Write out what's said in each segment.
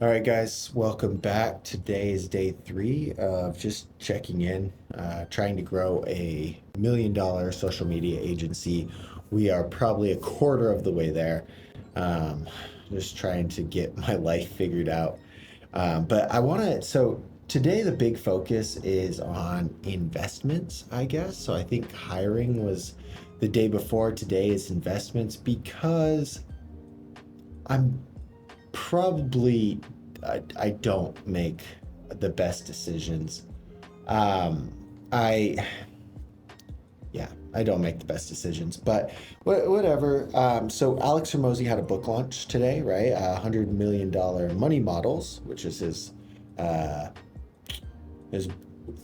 All right, guys, welcome back. Today is day three of just checking in, trying to grow $1 million social media agency. We are probably a quarter of the way there. Um, just trying to get my life figured out. But I want to, so today the big focus is on investments, I guess. So I think hiring was the day before. Today is investments because I'm probably I don't make the best decisions. Um, I yeah, I don't make the best decisions, but whatever. So Alex Hermozi had a book launch today, right? $100 million money models, which is uh, his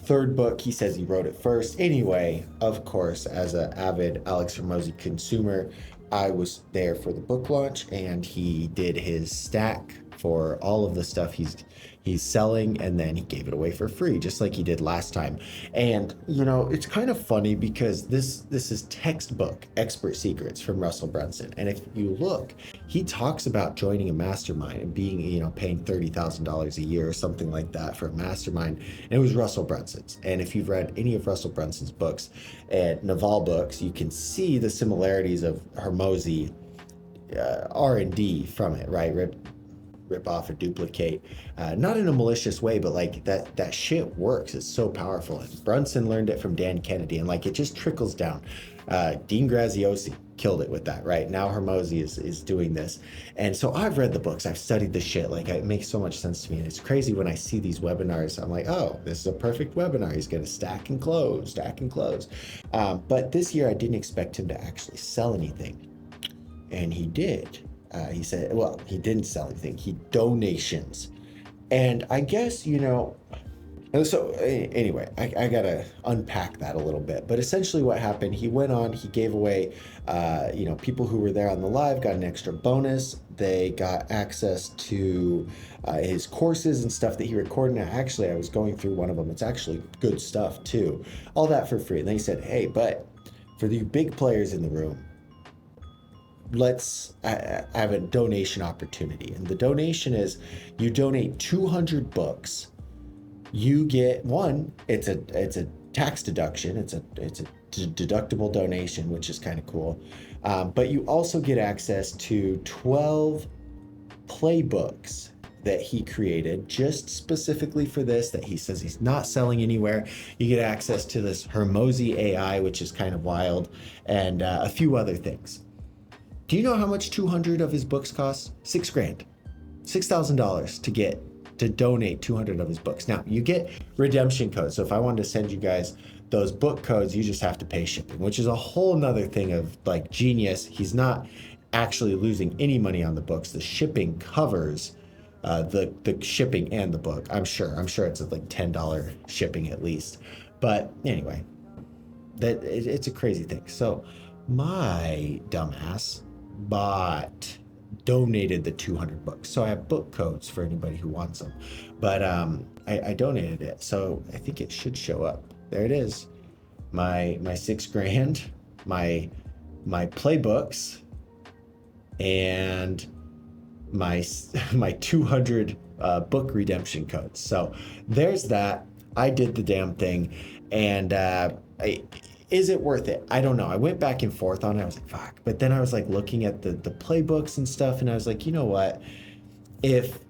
third book. He says he wrote it first. Anyway, of course, as an avid Alex Hermozi consumer, I was there for the book launch, and he did his stack for all of the stuff he's selling, and then he gave it away for free, just like he did last time. And it's kind of funny because this is textbook expert secrets from Russell Brunson. And if you look, he talks about joining a mastermind and being, paying $30,000 a year or something like that for a mastermind. And it was Russell Brunson's. And if you've read any of Russell Brunson's books and Naval books, you can see the similarities of Hermozi R&D from it, right? Rip off or duplicate, not in a malicious way, but like that shit works. It's so powerful. And Brunson learned it from Dan Kennedy, and like it just trickles down. Dean Graziosi killed it with that, right? Now Hermozi is doing this. And so I've read the books, I've studied the shit, like it makes so much sense to me. And it's crazy when I see these webinars, I'm like, oh, this is a perfect webinar. He's gonna stack and close, stack and close. But this year I didn't expect him to actually sell anything, and he did. He said, well, he didn't sell anything. He donations. And I guess, so anyway, I gotta unpack that a little bit. But essentially what happened, he went on, he gave away, people who were there on the live got an extra bonus. They got access to his courses and stuff that he recorded. Now, actually, I was going through one of them. It's actually good stuff too. All that for free. And then he said, hey, but for the big players in the room, I have a donation opportunity. And the donation is you donate 200 books. You get one, it's a tax deduction. It's a deductible donation, which is kind of cool. But you also get access to 12 playbooks that he created just specifically for this, that he says he's not selling anywhere. You get access to this Hormozi AI, which is kind of wild, and a few other things. Do you know how much 200 of his books cost? $6,000, $6,000 to donate 200 of his books. Now you get redemption codes. So if I wanted to send you guys those book codes, you just have to pay shipping, which is a whole nother thing of like genius. He's not actually losing any money on the books. The shipping covers the shipping and the book. I'm sure it's like $10 shipping at least. But anyway, it's a crazy thing. So my dumbass donated the 200 books. So I have book codes for anybody who wants them. But I donated it. So I think it should show up. There it is. My $6,000, my playbooks, and my 200 book redemption codes. So there's that. I did the damn thing. And is it worth it? I don't know. I went back and forth on it. I was like, fuck. But then I was like looking at the playbooks and stuff, and I was like, you know what? If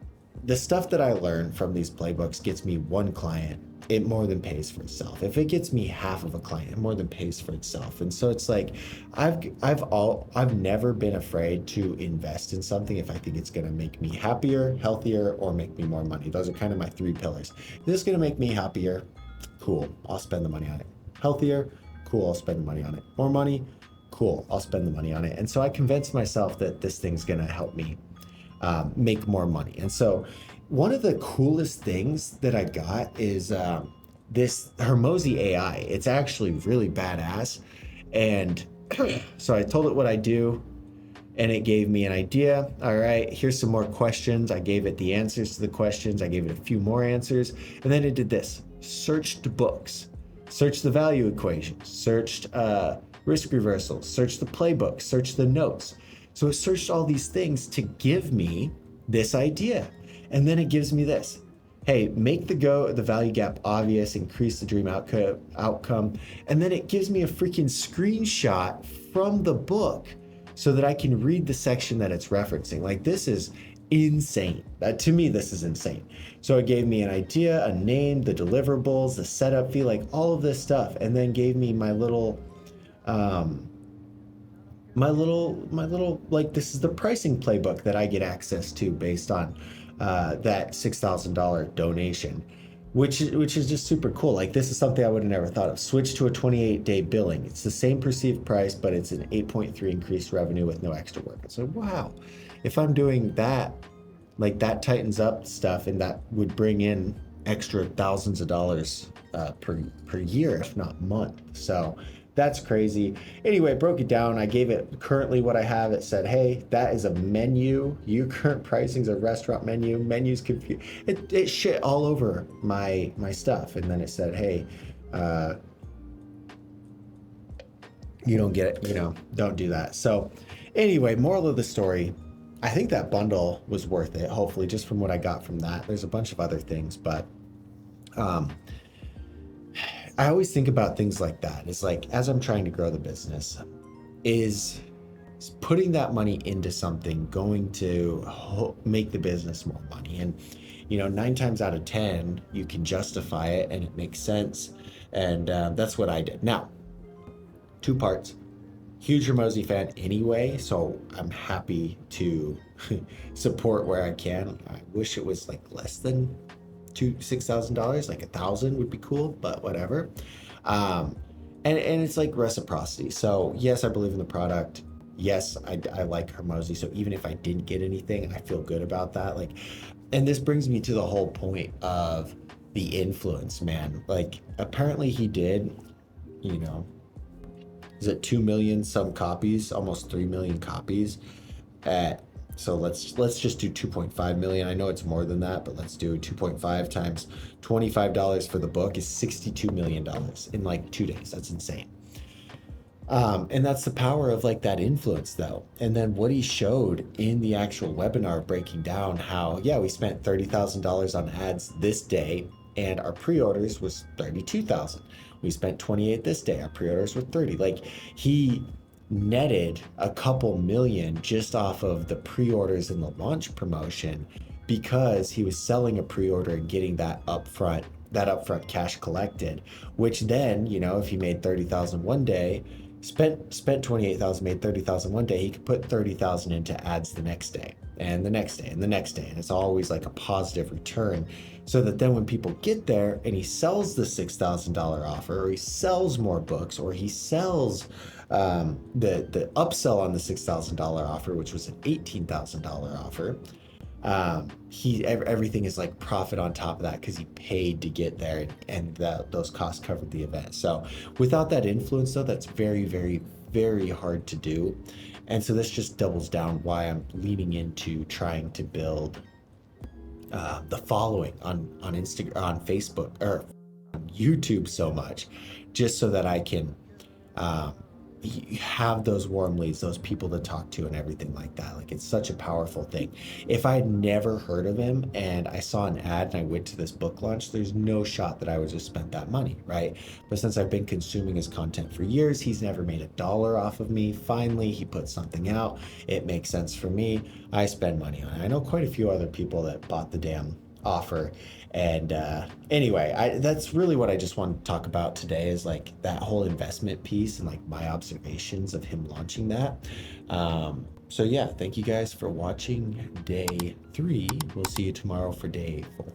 the stuff that I learned from these playbooks gets me one client, it more than pays for itself. If it gets me half of a client, it more than pays for itself. And so it's like I've never been afraid to invest in something if I think it's gonna make me happier, healthier, or make me more money. Those are kind of my three pillars. If this is gonna make me happier, cool, I'll spend the money on it. Healthier, cool, I'll spend the money on it. More money, cool, I'll spend the money on it. And so I convinced myself that this thing's gonna help me make more money. And so one of the coolest things that I got is this Hormozi AI. It's actually really badass. And so I told it what I do, and it gave me an idea. All right, here's some more questions. I gave it the answers to the questions. I gave it a few more answers. And then it did this, searched books, searched the value equations, searched risk reversals, searched the playbook, searched the notes. So it searched all these things to give me this idea. And then it gives me this. Hey, make the value gap obvious, increase the dream outcome. And then it gives me a freaking screenshot from the book so that I can read the section that it's referencing. Like, this is insane. To me, this is insane. So it gave me an idea, a name, the deliverables, the setup fee, like all of this stuff, and then gave me my little like, this is the pricing playbook that I get access to based on that $6,000 donation, which is just super cool. Like, this is something I would have never thought of. Switch to a 28-day billing. It's the same perceived price, but it's an 8.3 increased revenue with no extra work. So wow, if I'm doing that, like, that tightens up stuff, and that would bring in extra thousands of dollars per year, if not month. So that's crazy. Anyway, broke it down. I gave it currently what I have. It said, hey, that is a menu. Your current pricing's a restaurant menu. Menus confused. It shit all over my stuff. And then it said, hey, you don't get it, don't do that. So anyway, moral of the story, I think that bundle was worth it, hopefully, just from what I got from that. There's a bunch of other things, but I always think about things like that. It's like, as I'm trying to grow the business, is putting that money into something going to make the business more money? And 9 times out of 10, you can justify it and it makes sense. And that's what I did. Now, 2 parts. Huge Hermozi fan anyway, so I'm happy to support where I can. I wish it was like less than $6,000, like $1,000 would be cool, but whatever. And it's like reciprocity. So yes, I believe in the product. Yes, I like Hormozi. So even if I didn't get anything, I feel good about that. Like, and this brings me to the whole point of the influence, man. Like, apparently he did, is it 2 million some copies, almost 3 million copies at, so let's just do 2.5 million. I know it's more than that, but let's do 2.5 times $25 for the book is $62 million in like 2 days. That's insane. And that's the power of like that influence though. And then what he showed in the actual webinar, breaking down how, yeah, we spent $30,000 on ads this day and our pre-orders was 32,000. We spent 28 this day, our pre-orders were 30. Like, he netted a couple million just off of the pre-orders and the launch promotion, because he was selling a pre-order and getting that upfront cash collected, which then, if he made 30,000 one day, spent 28,000, made 30,000 one day, he could put 30,000 into ads the next day and the next day and the next day. And it's always like a positive return, so that then when people get there and he sells the $6,000 offer, or he sells more books, or he sells the upsell on the $6,000 offer, which was an $18,000 offer, everything is like profit on top of that, because he paid to get there, and those costs covered the event. So without that influence though, that's very, very, very hard to do. And so this just doubles down why I'm leaning into trying to build the following on Instagram, on Facebook, or on YouTube so much, just so that I can have those warm leads, those people to talk to and everything like that. Like, it's such a powerful thing. If I had never heard of him and I saw an ad and I went to this book launch, there's no shot that I would just spent that money, right? But since I've been consuming his content for years, he's never made $1 off of me. Finally, he put something out. It makes sense for me. I spend money on it. I know quite a few other people that bought the damn offer. And anyway, that's really what I just wanted to talk about today, is like that whole investment piece and like my observations of him launching that. So yeah, thank you guys for watching day 3. We'll see you tomorrow for day 4.